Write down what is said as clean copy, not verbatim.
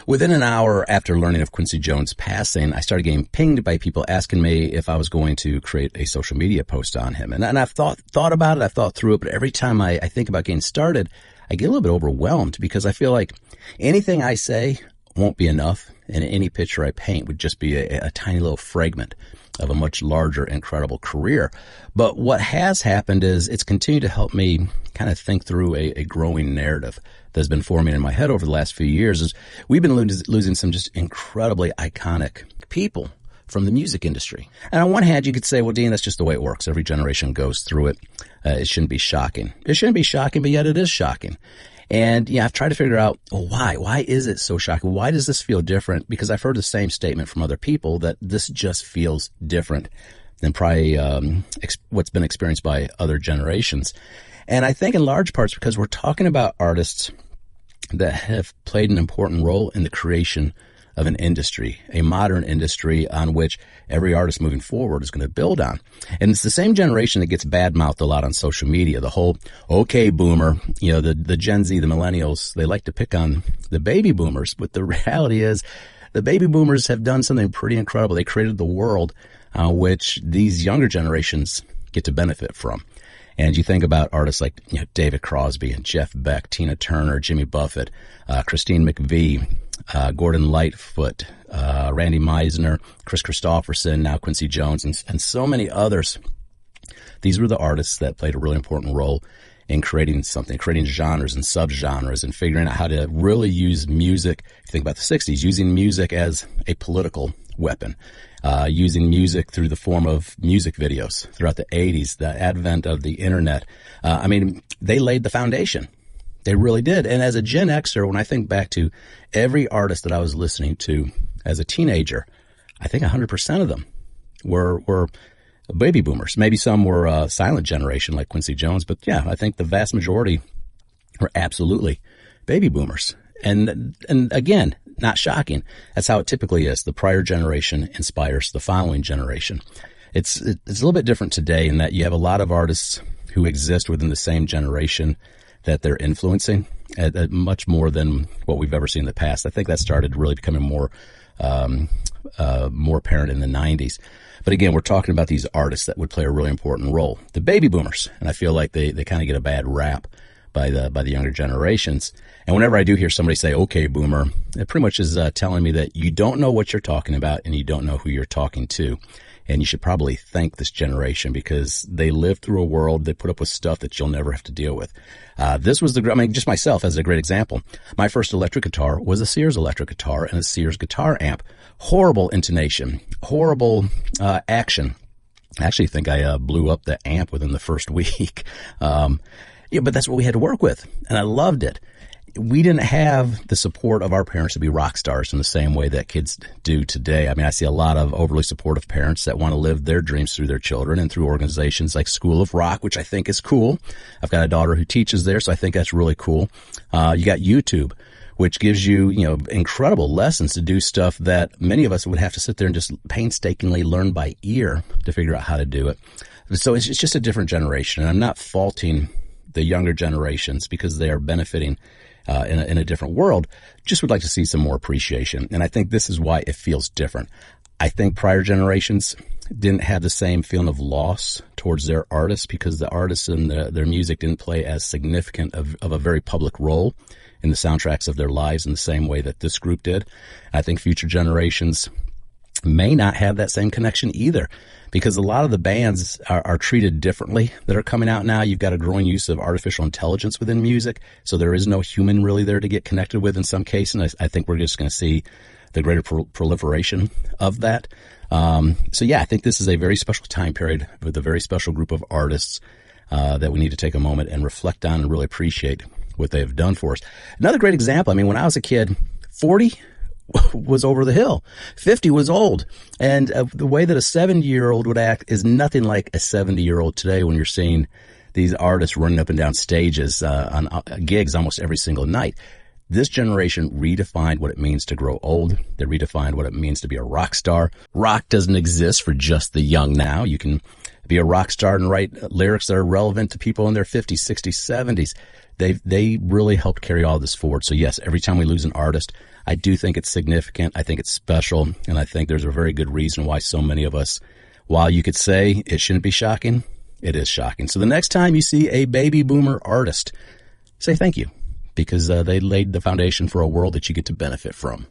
Within an hour after learning of Quincy Jones' passing, I started getting pinged by people asking me if I was going to create a social media post on him. And I've thought about it, I've thought through it, but every time I think about getting started, I get a little bit overwhelmed because I feel like anything I say won't be enough, and any picture I paint would just be a tiny little fragment of a much larger, incredible career. But what has happened is it's continued to help me kind of think through a growing narrative that's been forming in my head over the last few years. Is we've been losing some just incredibly iconic people from the music industry. And on one hand, you could say, well, Dean, that's just the way it works. Every generation goes through it. It shouldn't be shocking. It shouldn't be shocking, but yet it is shocking. And I've tried to figure out, well, why? Why is it so shocking? Why does this feel different? Because I've heard the same statement from other people that this just feels different than probably what's been experienced by other generations. And I think in large parts because we're talking about artists that have played an important role in the creation of an industry, a modern industry on which every artist moving forward is going to build on. And it's the same generation that gets badmouthed a lot on social media. The whole, okay, boomer, the Gen Z, the millennials, they like to pick on the baby boomers. But the reality is the baby boomers have done something pretty incredible. They created the world which these younger generations get to benefit from. And you think about artists like David Crosby and Jeff Beck, Tina Turner, Jimmy Buffett, Christine McVie, Gordon Lightfoot, Randy Meisner, Chris Christopherson, now Quincy Jones, and so many others. These were the artists that played a really important role in creating something, creating genres and subgenres and figuring out how to really use music. If you think about the 60s, using music as a political weapon, using music through the form of music videos throughout the 80s, the advent of the internet. They laid the foundation. They really did. And as a Gen Xer, when I think back to every artist that I was listening to as a teenager, I think 100% of them were baby boomers. Maybe some were a silent generation like Quincy Jones, but yeah, I think the vast majority were absolutely baby boomers. And again, not shocking. That's how it typically is. The prior generation inspires the following generation. It's a little bit different today in that you have a lot of artists who exist within the same generation that they're influencing at much more than what we've ever seen in the past. I think that started really becoming more apparent in the 90s. But again, we're talking about these artists that would play a really important role. The baby boomers, and I feel like they kind of get a bad rap by the younger generations. And whenever I do hear somebody say, okay, boomer, it pretty much is telling me that you don't know what you're talking about and you don't know who you're talking to. And you should probably thank this generation because they lived through a world, they put up with stuff that you'll never have to deal with. This was just myself as a great example. My first electric guitar was a Sears electric guitar and a Sears guitar amp. Horrible intonation, horrible action. I actually think I blew up the amp within the first week. But that's what we had to work with, and I loved it. We didn't have the support of our parents to be rock stars in the same way that kids do today. I see a lot of overly supportive parents that want to live their dreams through their children and through organizations like School of Rock, which I think is cool. I've got a daughter who teaches there, so I think that's really cool. You got YouTube, which gives you, incredible lessons to do stuff that many of us would have to sit there and just painstakingly learn by ear to figure out how to do it. So it's just a different generation, and I'm not faulting the younger generations because they are benefiting in a different world. Just would like to see some more appreciation. And I think this is why it feels different. I think prior generations didn't have the same feeling of loss towards their artists because the artists and their music didn't play as significant of a very public role in the soundtracks of their lives in the same way that this group did. I think future generations may not have that same connection either because a lot of the bands are treated differently that are coming out now. You've got a growing use of artificial intelligence within music, so there is no human really there to get connected with in some cases. And I think we're just going to see the greater proliferation of that. I think this is a very special time period with a very special group of artists that we need to take a moment and reflect on and really appreciate what they have done for us. Another great example, when I was a kid, 40 was over the hill. 50 was old. And the way that a 70-year-old would act is nothing like a 70-year-old today when you're seeing these artists running up and down stages on gigs almost every single night. This generation redefined what it means to grow old. They redefined what it means to be a rock star. Rock doesn't exist for just the young now. You can be a rock star and write lyrics that are relevant to people in their 50s, 60s, 70s. They really helped carry all this forward. So yes, every time we lose an artist, I do think it's significant. I think it's special. And I think there's a very good reason why so many of us, while you could say it shouldn't be shocking, it is shocking. So the next time you see a baby boomer artist, say thank you, because they laid the foundation for a world that you get to benefit from.